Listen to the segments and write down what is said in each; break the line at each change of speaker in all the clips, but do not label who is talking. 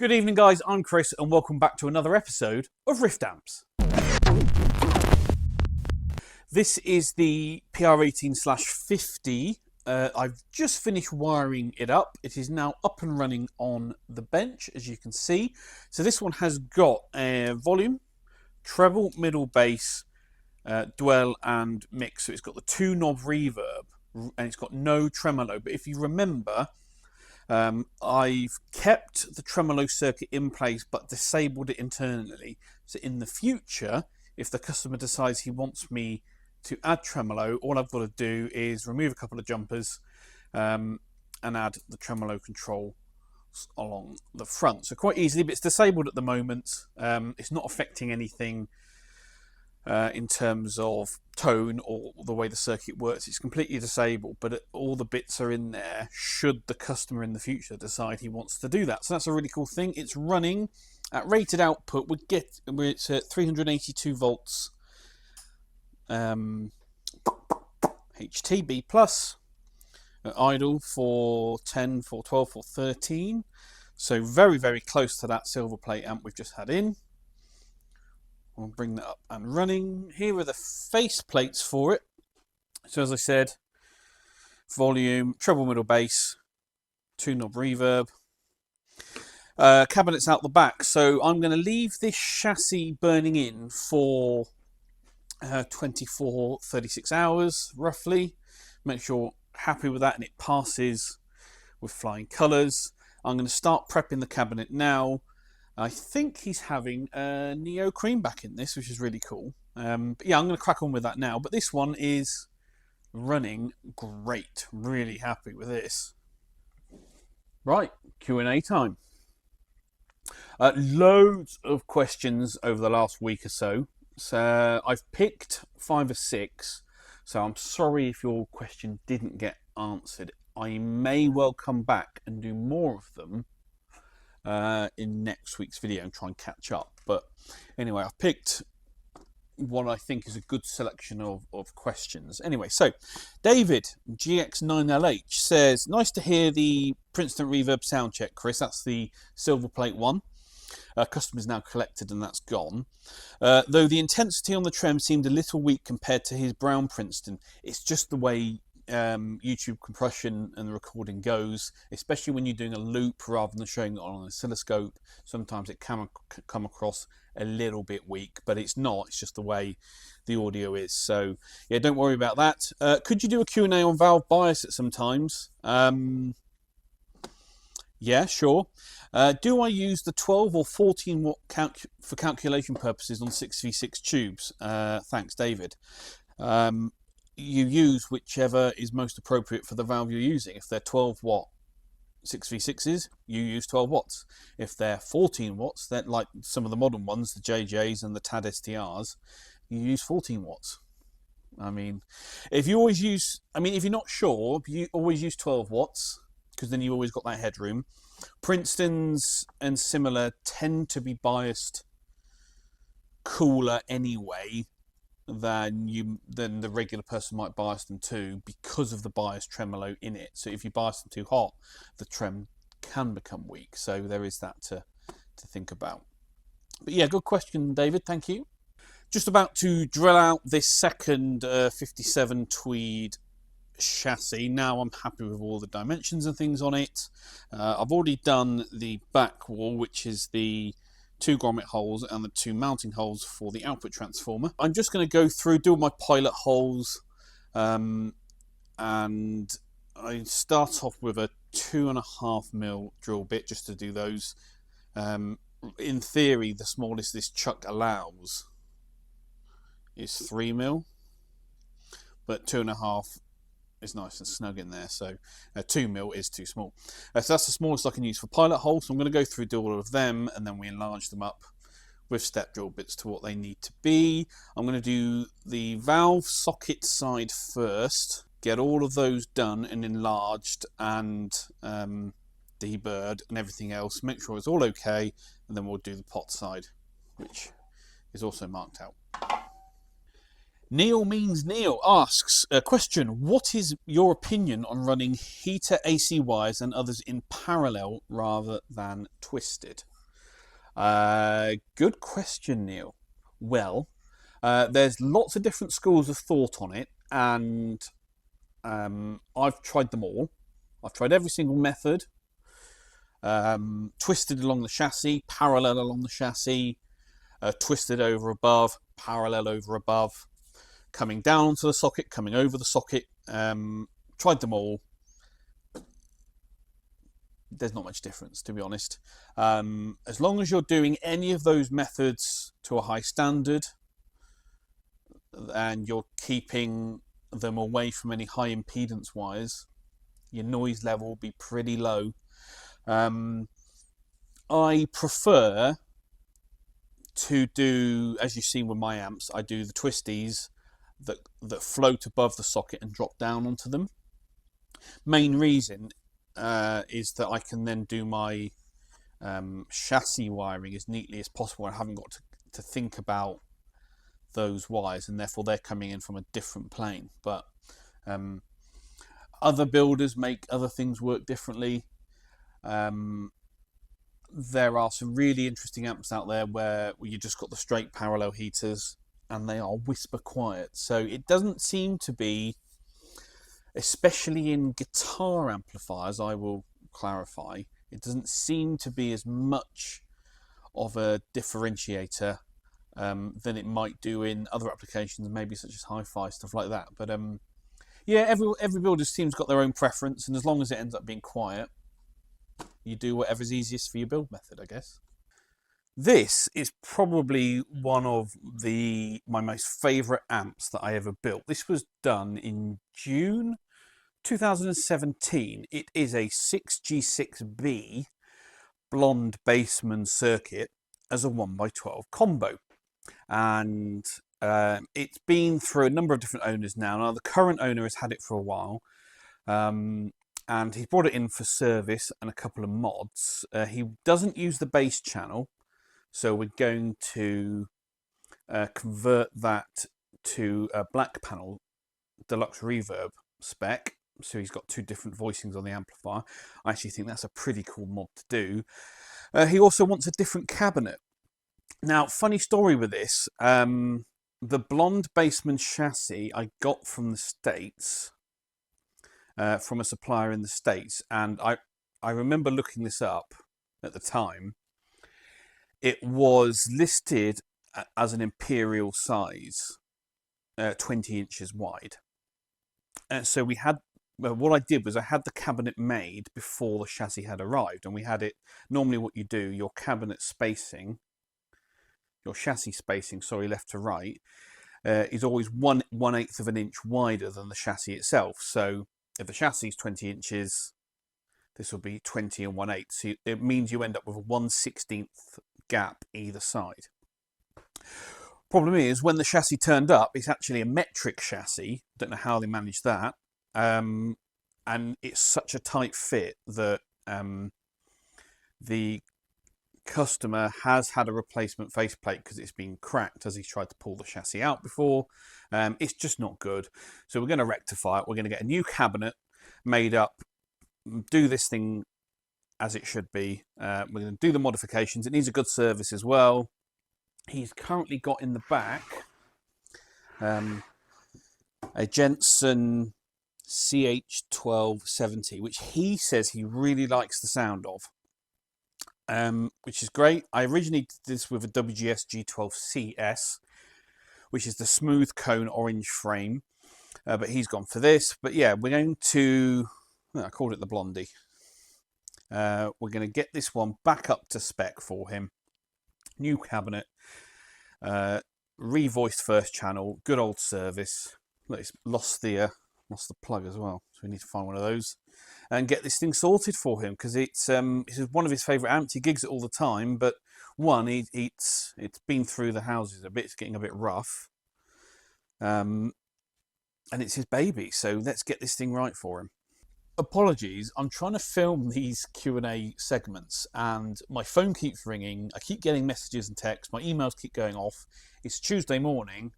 Good evening, guys. I'm Chris, and welcome back to another episode of Rift Amps. This is the PR18/50. I've just finished wiring it up. It is now up and running on the bench, as you can see. So this one has got a volume, treble, middle, bass, dwell, and mix. So it's got the 2-knob reverb, and it's got no tremolo. But if you remember, I've kept the tremolo circuit in place but disabled it internally. So in the future, if the customer decides he wants me to add tremolo, all I've got to do is remove a couple of jumpers and add the tremolo control along the front. So quite easily, but it's disabled at the moment. It's not affecting anything in terms of tone or the way the circuit works. It's completely disabled, but all the bits are in there should the customer in the future decide he wants to do that. So that's a really cool thing. It's running at rated output. It's at 382 volts HTB plus, idle 410, 412, 413. So very, very close to that silver plate amp we've just had in. We'll bring that up and running. Here are the face plates for it. So as I said, volume, treble, middle, bass, 2-knob reverb. Cabinets out the back. So I'm going to leave this chassis burning in for 24, 36 hours roughly. Make sure you're happy with that and it passes with flying colours. I'm going to start prepping the cabinet now. I think he's having a Neo Cream back in this, which is really cool. But yeah, I'm going to crack on with that now. But this one is running great. Really happy with this. Right, Q&A time. Loads of questions over the last week or so. So I've picked 5 or 6. So I'm sorry if your question didn't get answered. I may well come back and do more of them in next week's video and try and catch up. But anyway, I've picked what I think is a good selection of questions. Anyway, so David GX9LH says, nice to hear the Princeton Reverb sound check, Chris. That's the silver plate one. Customer's now collected and that's gone. Though the intensity on the trem seemed a little weak compared to his brown Princeton. It's just the way YouTube compression and the recording goes, especially when you're doing a loop rather than showing it on an oscilloscope. Sometimes it can come across a little bit weak, but it's not. It's just the way the audio is. So yeah, don't worry about that. Could you do a Q&A on valve bias at some times? Yeah, sure. Do I use the 12 or 14 watt for calculation purposes on 6v6 tubes? Thanks, David. You use whichever is most appropriate for the valve you're using. If they're 12 watt 6v6s, you use 12 watts. If they're 14 watts, they're like some of the modern ones, the JJs and the TAD STRs, you use 14 watts. I mean, if you're not sure, you always use 12 watts because then you always got that headroom. Princetons and similar tend to be biased cooler anyway than the regular person might bias them to, because of the bias tremolo in it. So if you bias them too hot, the trem can become weak. So there is that to think about. But yeah, good question, David. Thank you. Just about to drill out this second 57 Tweed chassis. Now I'm happy with all the dimensions and things on it. I've already done the back wall, which is the 2 grommet holes and the 2 mounting holes for the output transformer. I'm just going to go through, do my pilot holes, and I start off with a 2.5mm drill bit just to do those. In theory, the smallest this chuck allows is 3mm, but 2.5 is nice and snug in there, so 2mm is too small. So that's the smallest I can use for pilot holes. So I'm going to go through, do all of them, and then we enlarge them up with step drill bits to what they need to be. I'm going to do the valve socket side first, get all of those done and enlarged and deburred and everything else, make sure it's all okay, and then we'll do the pot side, which is also marked out. Neil Means Neil asks a question: what is your opinion on running heater AC wires and others in parallel rather than twisted? Good question, Neil. Well, there's lots of different schools of thought on it, and I've tried them all. I've tried every single method. Twisted along the chassis, parallel along the chassis, twisted over above, parallel over above, coming down onto the socket, coming over the socket. Tried them all. There's not much difference, to be honest. As long as you're doing any of those methods to a high standard and you're keeping them away from any high impedance wires, your noise level will be pretty low. I prefer to do, as you've seen with my amps, I do the twisties that float above the socket and drop down onto them. Main reason is that I can then do my chassis wiring as neatly as possible. I haven't got to think about those wires, and therefore they're coming in from a different plane. But other builders make other things work differently. There are some really interesting amps out there where you just got the straight parallel heaters and they are whisper quiet. So it doesn't seem to be, especially in guitar amplifiers, I will clarify, it doesn't seem to be as much of a differentiator than it might do in other applications, maybe such as hi-fi, stuff like that. But yeah, every builder's team's got their own preference, and as long as it ends up being quiet, you do whatever's easiest for your build method, I guess. This is probably one of my most favourite amps that I ever built. This was done in June 2017. It is a 6G6B blonde Baseman circuit as a 1x12 combo. And it's been through a number of different owners now. Now, the current owner has had it for a while. And he brought it in for service and a couple of mods. He doesn't use the bass channel, so we're going to convert that to a black panel deluxe reverb spec. So he's got two different voicings on the amplifier. I actually think that's a pretty cool mod to do. He also wants a different cabinet. Now, funny story with this. The blonde Baseman chassis I got from the States, from a supplier in the States, and I remember looking this up at the time. It was listed as an imperial size, 20 inches wide. And so we had, well, what I did was I had the cabinet made before the chassis had arrived, and we had it, normally what you do, your cabinet spacing, your chassis spacing, sorry, left to right, is always 1/8 of an inch wider than the chassis itself. So if the chassis is 20 inches, this will be 20 and 1/8. So it means you end up with a 1/16 gap either side. Problem is, when the chassis turned up, it's actually a metric chassis. Don't know how they managed that. And it's such a tight fit that the customer has had a replacement faceplate because it's been cracked as he's tried to pull the chassis out before. It's just not good. So we're going to rectify it. We're going to get a new cabinet made up, do this thing as it should be. We're going to do the modifications. It needs a good service as well. He's currently got in the back a Jensen CH1270, which he says he really likes the sound of. Which is great. I originally did this with a WGS G12CS, which is the smooth cone orange frame, but he's gone for this. But yeah, we're going to, well, I called it the Blondie. We're going to get this one back up to spec for him. New cabinet, revoiced first channel, good old service. Look, it's lost the plug as well, so we need to find one of those and get this thing sorted for him, because it's one of his favourite amps. He gigs it all the time, but one, it's been through the houses a bit, it's getting a bit rough, and it's his baby, so let's get this thing right for him. Apologies, I'm trying to film these Q&A segments and my phone keeps ringing, I keep getting messages and texts, my emails keep going off. It's Tuesday morning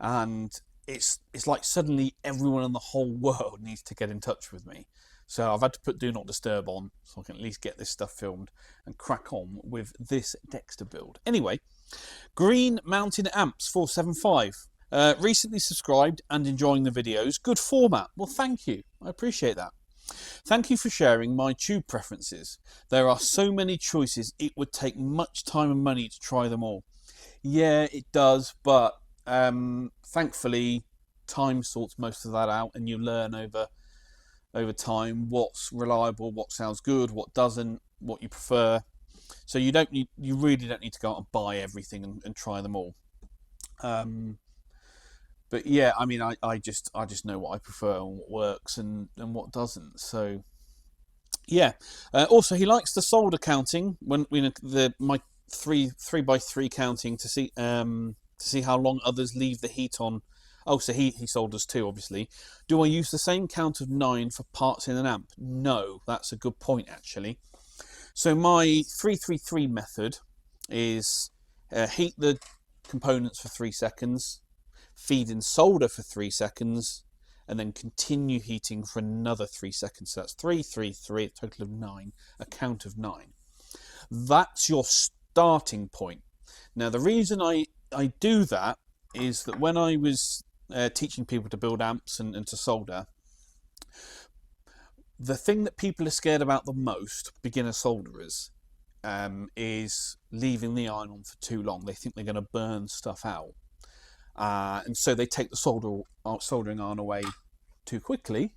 and it's like suddenly everyone in the whole world needs to get in touch with me. So I've had to put Do Not Disturb on so I can at least get this stuff filmed and crack on with this Dexter build. Anyway, Green Mountain Amps 475. Recently subscribed and enjoying the videos. Good format. Well, thank you. I appreciate that. Thank you for sharing my tube preferences. There are so many choices, it would take much time and money to try them all. Yeah, it does, but thankfully time sorts most of that out, and you learn over time what's reliable, what sounds good, what doesn't, what you prefer. So you really don't need to go out and buy everything and try them all. But yeah, I mean, I just know what I prefer and what works and what doesn't. So yeah. Also, he likes the solder counting when my 3x3 counting to see how long others leave the heat on. Oh, so he solders too, obviously. Do I use the same count of 9 for parts in an amp? No, that's a good point actually. So my 333 method is heat the components for 3 seconds, feed in solder for 3 seconds, and then continue heating for another 3 seconds. So that's 3, 3, 3, a total of 9, a count of 9. That's your starting point. Now, the reason I do that is that when I was teaching people to build amps and to solder, the thing that people are scared about the most, beginner solderers, is leaving the iron on for too long. They think they're going to burn stuff out. And so they take the soldering iron away too quickly,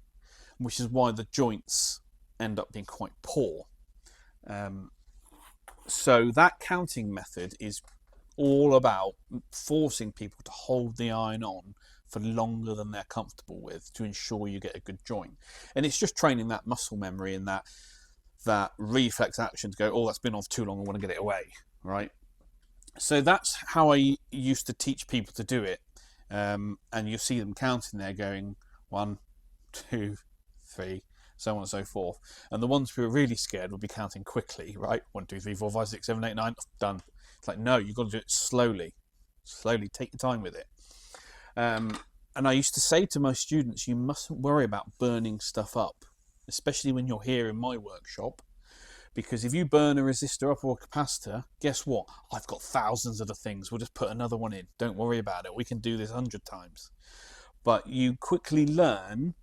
which is why the joints end up being quite poor. So that counting method is all about forcing people to hold the iron on for longer than they're comfortable with to ensure you get a good joint. And it's just training that muscle memory and that reflex action to go, oh, that's been on for too long, I want to get it away, right? So that's how I used to teach people to do it. And you see them counting there going 1, 2, 3, so on and so forth. And the ones who are really scared will be counting quickly, right? 1, 2, 3, 4, 5, 6, 7, 8, 9, done. It's like, no, you've got to do it slowly. Slowly, take your time with it. And I used to say to my students, you mustn't worry about burning stuff up, especially when you're here in my workshop. Because if you burn a resistor up or a capacitor, guess what? I've got thousands of the things. We'll just put another one in. Don't worry about it. We can do this 100 times. But you quickly learn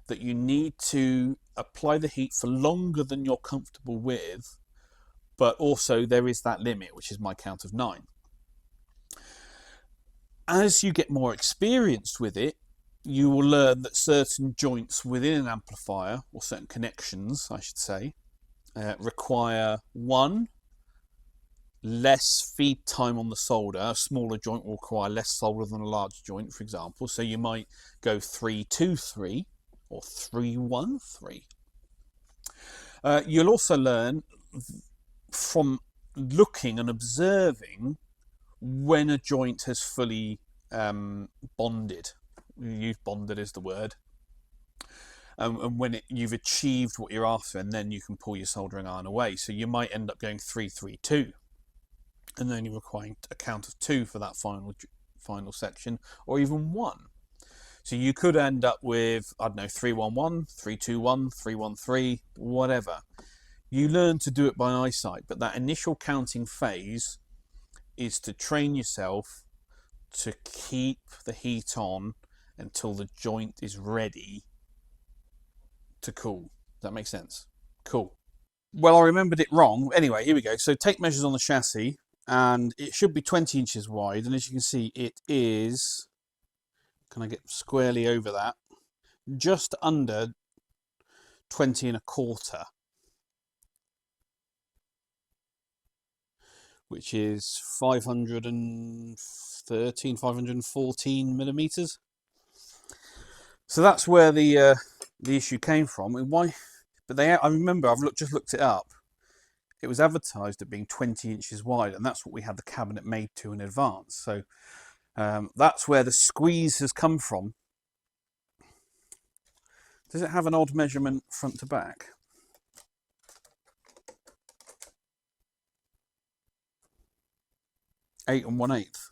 that you need to apply the heat for longer than you're comfortable with. But also there is that limit, which is my count of 9. As you get more experienced with it, you will learn that certain joints within an amplifier, or certain connections, I should say, require 1, less feed time on the solder. A smaller joint will require less solder than a large joint, for example. So you might go 3, 2, 3 or 3, 1, 3. You'll also learn from looking and observing when a joint has fully bonded. Use bonded is the word. And when you've achieved what you're after, and then you can pull your soldering iron away. So you might end up going 3, 3, 2, and then you're requiring a count of 2 for that final section, or even 1. So you could end up with, I don't know, 3, 1, 1, 3, 2, 1, 3, 1, 3, whatever. You learn to do it by eyesight, but that initial counting phase is to train yourself to keep the heat on until the joint is ready to cool. Does that make sense? Cool. Well, I remembered it wrong. Anyway, here we go. So take measures on the chassis, and it should be 20 inches wide. And as you can see, it is, can I get squarely over that? Just under 20 and a quarter, which is 513, 514 millimeters. So that's where the issue came from. And why? But I remember I've just looked it up. It was advertised at being 20 inches wide, and that's what we had the cabinet made to in advance. So that's where the squeeze has come from. Does it have an odd measurement front to back? Eight and 1/8.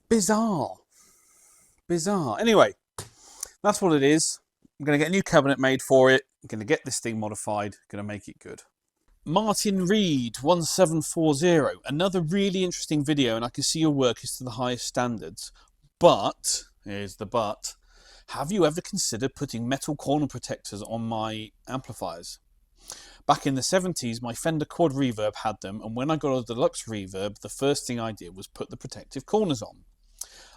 Bizarre. Bizarre. Anyway, that's what it is. I'm going to get a new cabinet made for it. I'm going to get this thing modified. Going to make it good. Martin Reed 1740. Another really interesting video, and I can see your work is to the highest standards. But, here's the but, have you ever considered putting metal corner protectors on my amplifiers? Back in the 70s, my Fender Quad Reverb had them, and when I got a deluxe reverb, the first thing I did was put the protective corners on.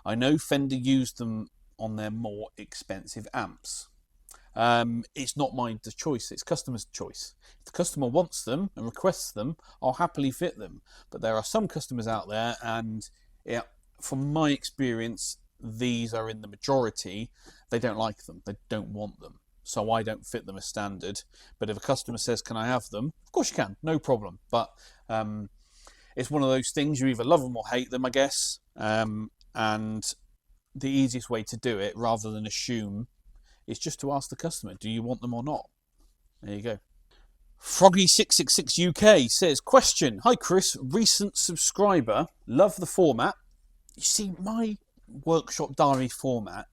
I know Fender used them on their more expensive amps. It's not mine to choice, it's customer's choice. If the customer wants them and requests them, I'll happily fit them. But there are some customers out there, and from my experience, these are in the majority. They don't like them, they don't want them. So I don't fit them as standard. But if a customer says, can I have them? Of course you can, no problem. But it's one of those things, you either love them or hate them, I guess. And the easiest way to do it, rather than assume, is just to ask the customer, do you want them or not? There you go. Froggy666UK says, question, hi Chris, recent subscriber, love the format. You see, my workshop diary format,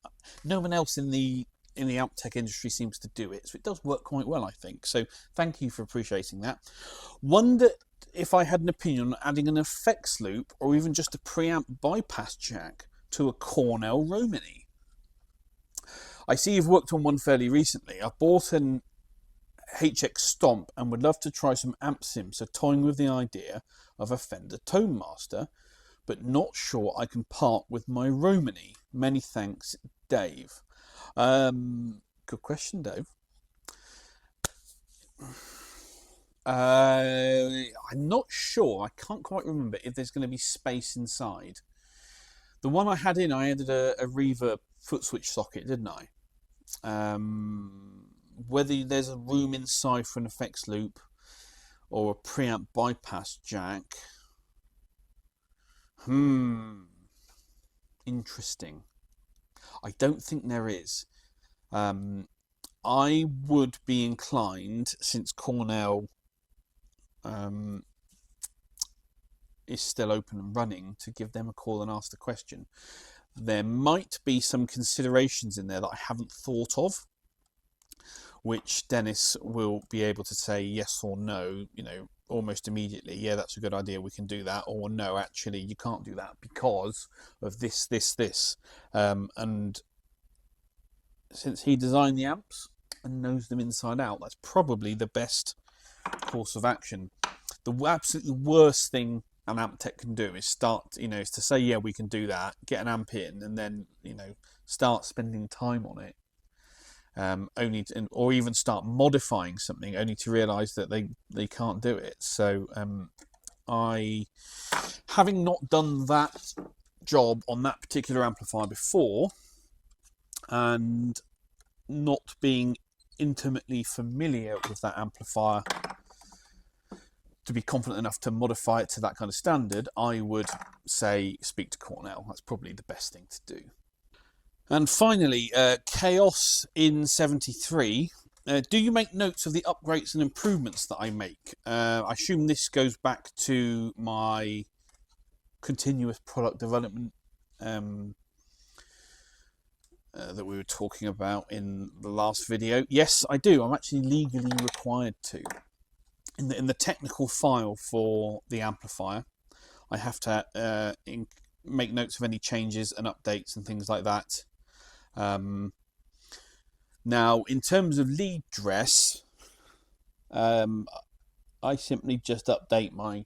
no one else in the amp tech industry seems to do it, so it does work quite well, I think. So thank you for appreciating that. Wondered if I had an opinion on adding an effects loop or even just a preamp bypass jack to a Cornell Romany. I see you've worked on one fairly recently. I bought an HX Stomp and would love to try some amp sims, so toying with the idea of a Fender Tone Master, but not sure I can part with my Romany. Many thanks, Dave. Good question, Dave. I'm not sure. I can't quite remember if there's going to be space inside. The one I had in, I added a reverb foot switch socket, didn't I? Whether there's a room inside for an effects loop or a preamp bypass jack. Interesting. I don't think there is. I would be inclined, since Cornell is still open and running, to give them a call and ask the question. There might be some considerations in there that I haven't thought of, which Dennis will be able to say yes or no, almost immediately. Yeah, that's a good idea, we can do that. Or no, actually, you can't do that because of this. And since he designed the amps and knows them inside out, that's probably the best course of action. The absolutely worst thing an amp tech can do is is to say, yeah, we can do that, get an amp in, and then, start spending time on it. Or even start modifying something, only to realise that they can't do it. So having not done that job on that particular amplifier before, and not being intimately familiar with that amplifier to be confident enough to modify it to that kind of standard, I would say speak to Cornell. That's probably the best thing to do. And finally, Chaos in 73. Do you make notes of the upgrades and improvements that I make? I assume this goes back to my continuous product development that we were talking about in the last video. Yes, I do. I'm actually legally required to. In the technical file for the amplifier, I have to make notes of any changes and updates and things like that. Now, in terms of lead dress, I simply just update my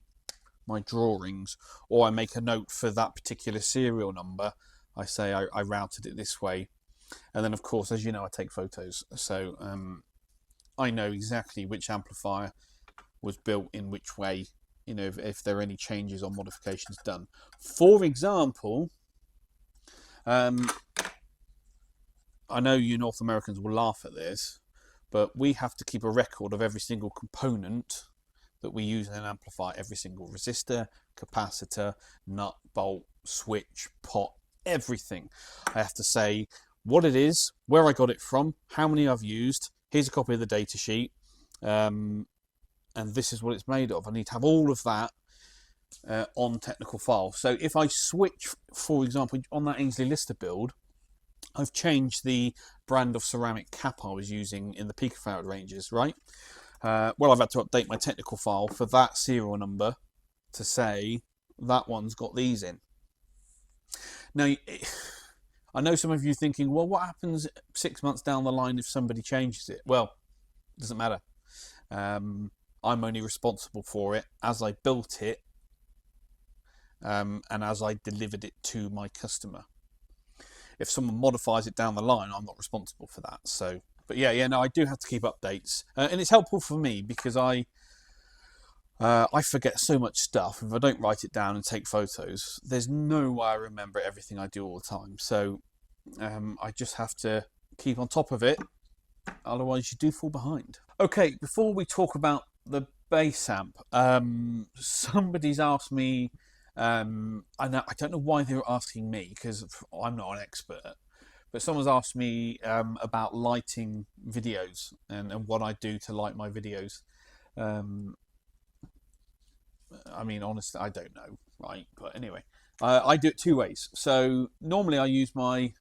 drawings, or I make a note for that particular serial number. I say I routed it this way, and then of course, as you know, I take photos, so I know exactly which amplifier was built in which way, if there are any changes or modifications done. For example, I know you North Americans will laugh at this, but we have to keep a record of every single component that we use in an amplifier, every single resistor, capacitor, nut, bolt, switch, pot, everything. I have to say what it is, where I got it from, how many I've used, here's a copy of the data sheet, and this is what it's made of. I need to have all of that on technical file. So if I switch, for example, on that Ainsley Lister build, I've changed the brand of ceramic cap I was using in the picofarad ranges, right? Well, I've had to update my technical file for that serial number to say that one's got these in. Now, I know some of you thinking, well, what happens 6 months down the line if somebody changes it? Well, it doesn't matter. I'm only responsible for it as I built it and as I delivered it to my customer. If someone modifies it down the line, I'm not responsible for that. So, but yeah, no, I do have to keep updates, and it's helpful for me because I forget so much stuff. If I don't write it down and take photos, there's no way I remember everything I do all the time. So I just have to keep on top of it. Otherwise, you do fall behind. Okay, before we talk about the bass amp, somebody's asked me. I don't know why they were asking me because I'm not an expert, but someone's asked me about lighting videos and what I do to light my videos. I mean, honestly, I don't know, right? But anyway, I do it two ways. So normally I use my,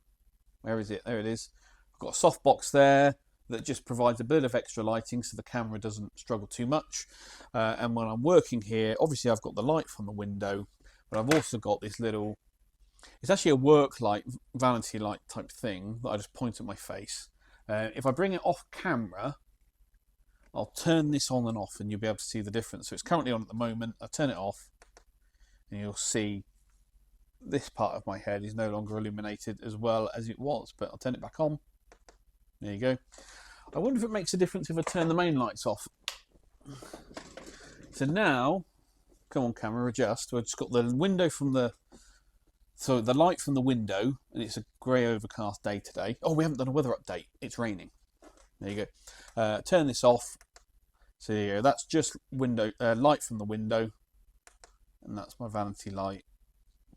where is it? There it is. I've got a softbox there that just provides a bit of extra lighting so the camera doesn't struggle too much. And when I'm working here, obviously I've got the light from the window, but I've also got this little, it's actually a work light, vanity light type thing that I just point at my face. If I bring it off camera, I'll turn this on and off and you'll be able to see the difference. So it's currently on at the moment. I turn it off and you'll see this part of my head is no longer illuminated as well as it was, but I'll turn it back on. There you go. I wonder if it makes a difference if I turn the main lights off. So now, come on camera, adjust. We've just got the window from the, so the light from the window, and it's a grey overcast day today. Oh, we haven't done a weather update. It's raining. There you go. Turn this off. So there you go. That's just window light from the window, and that's my vanity light,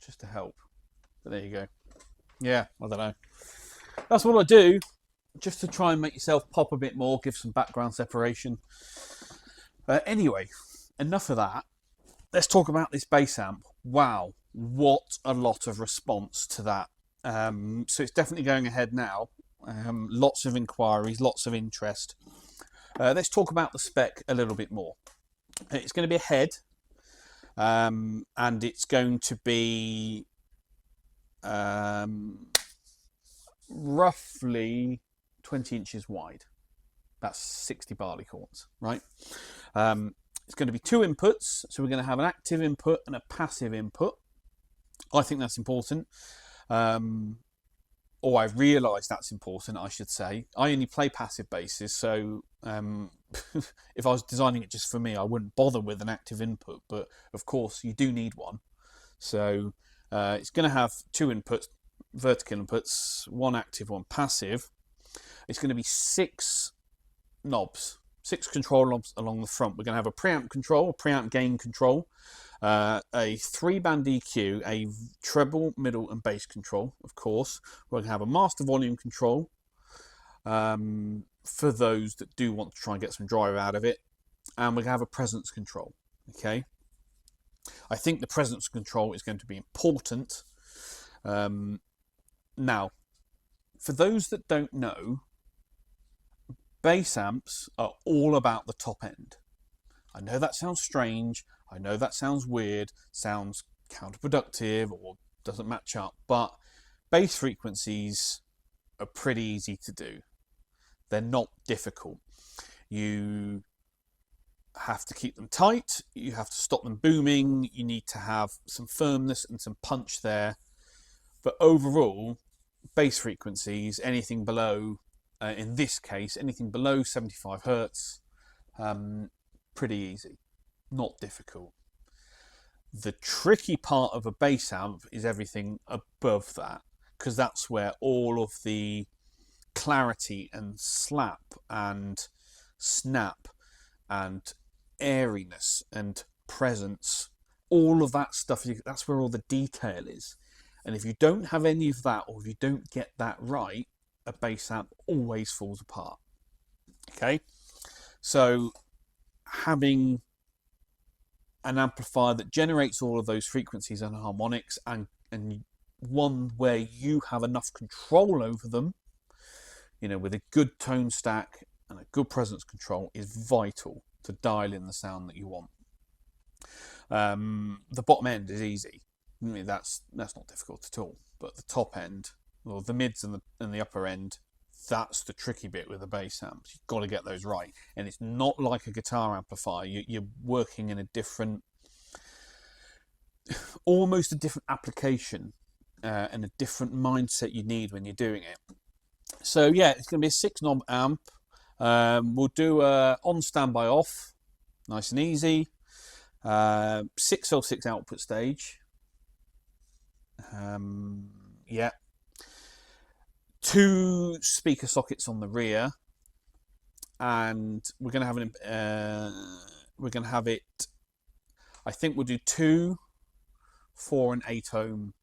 just to help. But there you go. Yeah, I don't know. That's what I do, just to try and make yourself pop a bit more, give some background separation. Anyway, enough of that. Let's talk about this bass amp. Wow, what a lot of response to that. So it's definitely going ahead now. Lots of inquiries, lots of interest. Let's talk about the spec a little bit more. It's going to be a head, and it's going to be roughly 20 inches wide. That's 60 barleycorns, right? It's going to be two inputs, so we're going to have an active input and a passive input. I think that's important. Or I've realised that's important, I should say. I only play passive basses, so if I was designing it just for me, I wouldn't bother with an active input, but of course you do need one. So it's going to have two inputs, vertical inputs, one active, one passive. It's going to be 6 knobs, 6 control knobs along the front. We're going to have a preamp control, a preamp gain control, a 3-band EQ, a treble, middle and bass control, of course. We're going to have a master volume control for those that do want to try and get some drive out of it. And we're going to have a presence control, okay? I think the presence control is going to be important. Now, for those that don't know, bass amps are all about the top end. I know that sounds strange, I know that sounds weird, sounds counterproductive or doesn't match up, but bass frequencies are pretty easy to do. They're not difficult. You have to keep them tight, you have to stop them booming, you need to have some firmness and some punch there. But overall, bass frequencies, anything below, in this case, anything below 75 Hertz, pretty easy, not difficult. The tricky part of a bass amp is everything above that, because that's where all of the clarity and slap and snap and airiness and presence, all of that stuff, that's where all the detail is. And if you don't have any of that, or if you don't get that right, a bass amp always falls apart. Okay, so having an amplifier that generates all of those frequencies and harmonics and one where you have enough control over them, you know, with a good tone stack and a good presence control, is vital to dial in the sound that you want. The bottom end is easy. I mean, that's not difficult at all. But the top end, or the mids and the upper end, that's the tricky bit with the bass amps. You've got to get those right. And it's not like a guitar amplifier. You're working in a different, almost a different application and a different mindset you need when you're doing it. So yeah, it's going to be a 6-knob amp. We'll do on standby off, nice and easy. 6L6 output stage. Yeah. 2 speaker sockets on the rear, and we're going to have it. I think we'll do 2 4 and 8 ohm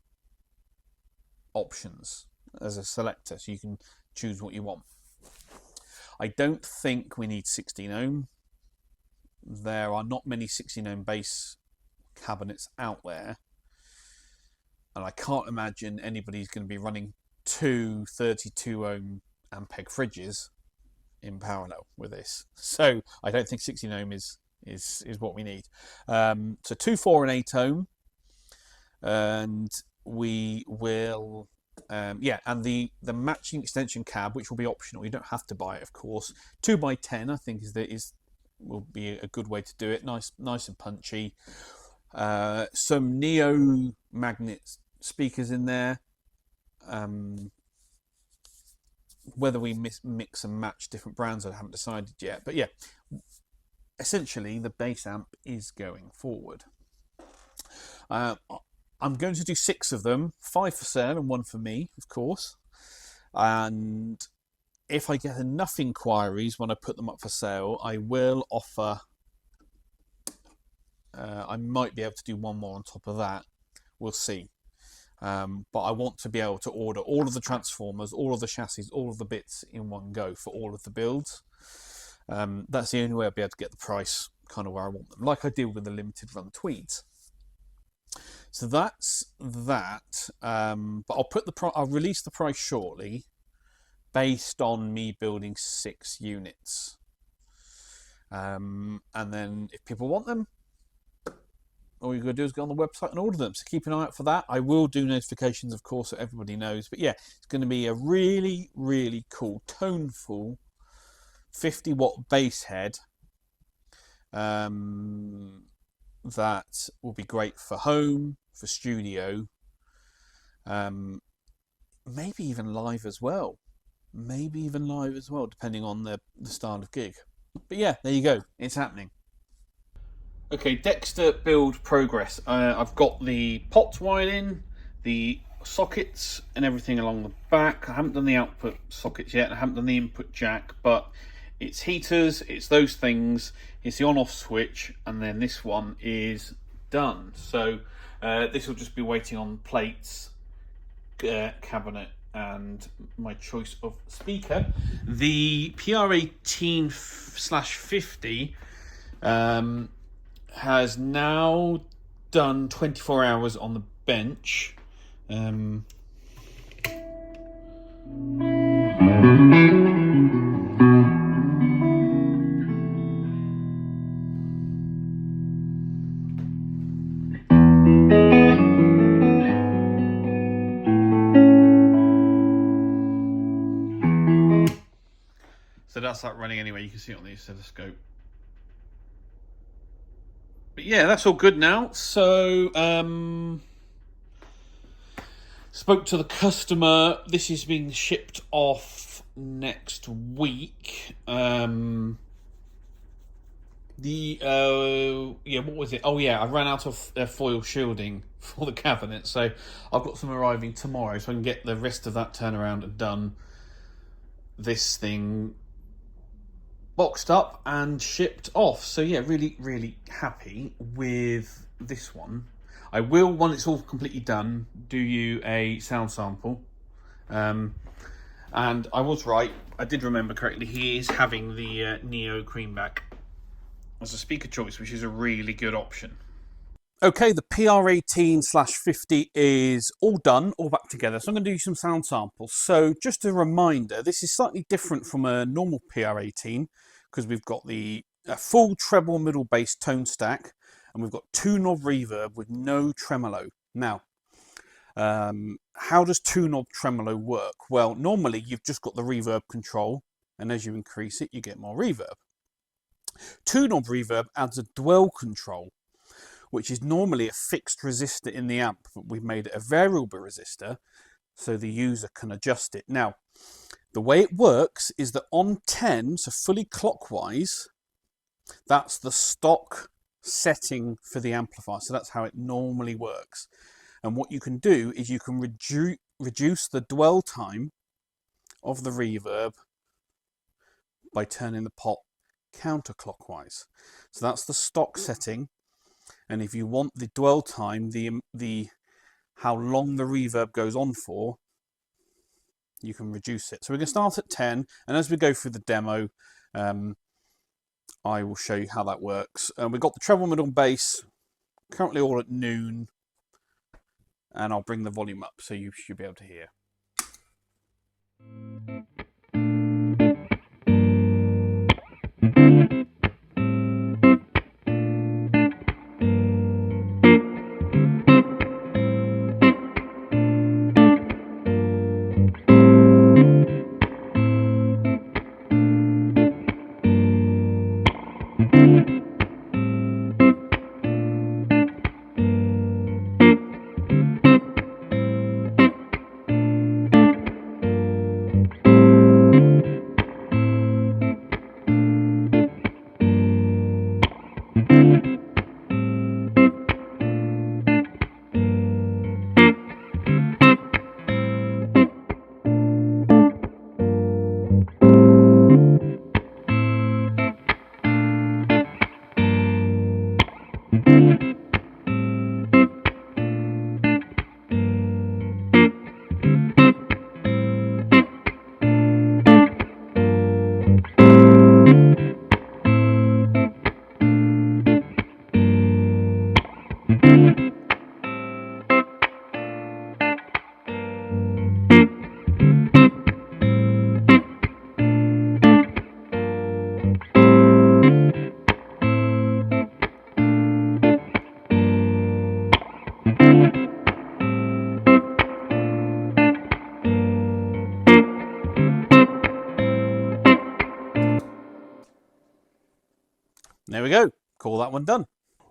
options as a selector, so you can choose what you want. I don't think we need 16 ohm. There are not many 16 ohm bass cabinets out there, and I can't imagine anybody's going to be running 2 32 ohm Ampeg fridges in parallel with this. So I don't think 16 ohm is what we need. So 2 4 and 8 ohm, and we will and the matching extension cab, which will be optional. You don't have to buy it, of course. 2x10 I think will be a good way to do it. Nice and punchy. Some Neo magnet speakers in there. Whether we mix and match different brands, I haven't decided yet. But yeah, essentially the bass amp is going forward. I'm going to do 6 of them, 5 for sale and 1 for me, of course. And if I get enough inquiries when I put them up for sale, I will offer. I might be able to do 1 more on top of that. We'll see. But I want to be able to order all of the transformers, all of the chassis, all of the bits in one go for all of the builds. That's the only way I'll be able to get the price kind of where I want them, like I did with the limited run Tweeds. So that's that. But I'll release the price shortly, based on me building 6 units. And then if people want them, all you've got to do is go on the website and order them. So keep an eye out for that. I will do notifications, of course, so everybody knows. But yeah, it's going to be a really, really cool, toneful 50-watt bass head. That will be great for home, for studio, maybe even live as well. Depending on the style of gig. But yeah, there you go. It's happening. Okay, Dexter build progress. I've got the pots wired in, the sockets and everything along the back. I haven't done the output sockets yet. I haven't done the input jack, but it's heaters, it's those things, it's the on-off switch, and then this one is done. So this will just be waiting on plates, cabinet, and my choice of speaker. The PR18/50 has now done 24 hours on the bench. So that's that running anyway. You can see it on the oscilloscope. But yeah, that's all good now. So spoke to the customer. This is being shipped off next week. What was it? Oh yeah, I ran out of foil shielding for the cabinet, so I've got some arriving tomorrow, so I can get the rest of that turnaround and done. This thing boxed up and shipped off. So yeah, really, really happy with this one. I will, when it's all completely done, do you a sound sample. And I was right. I did remember correctly. He is having the Neo Creamback as a speaker choice, which is a really good option. Okay, the PR18/50 is all done, all back together. So I'm going to do some sound samples. So just a reminder, this is slightly different from a normal PR18 because we've got the full treble middle bass tone stack and we've got 2-knob reverb with no tremolo. Now, how does 2-knob tremolo work? Well, normally you've just got the reverb control, and as you increase it, you get more reverb. 2-knob reverb adds a dwell control, which is normally a fixed resistor in the amp, but we've made it a variable resistor so the user can adjust it. Now, the way it works is that on 10, so fully clockwise, that's the stock setting for the amplifier. So that's how it normally works. And what you can do is you can reduce the dwell time of the reverb by turning the pot counterclockwise. So that's the stock setting. And if you want the dwell time, the how long the reverb goes on for, you can reduce it. So we're going to start at 10, and as we go through the demo, I will show you how that works. We've got the treble middle bass currently all at noon, and I'll bring the volume up so you should be able to hear. There we go, call that one done.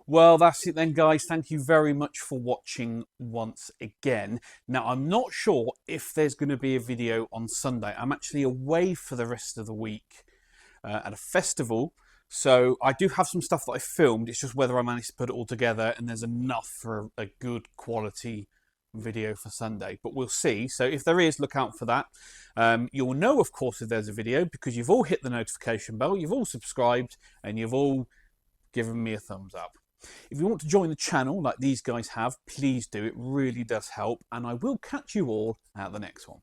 Well, that's it then, guys. Thank you very much for watching once again. Now, I'm not sure if there's going to be a video on Sunday. I'm actually away for the rest of the week at a festival. So I do have some stuff that I filmed. It's just whether I managed to put it all together and there's enough for a good quality video for Sunday, but we'll see. So if there is, look out for that. You'll know, of course, if there's a video because you've all hit the notification bell, you've all subscribed, and you've all given me a thumbs up. If you want to join the channel like these guys have, please do. It really does help, and I will catch you all at the next one.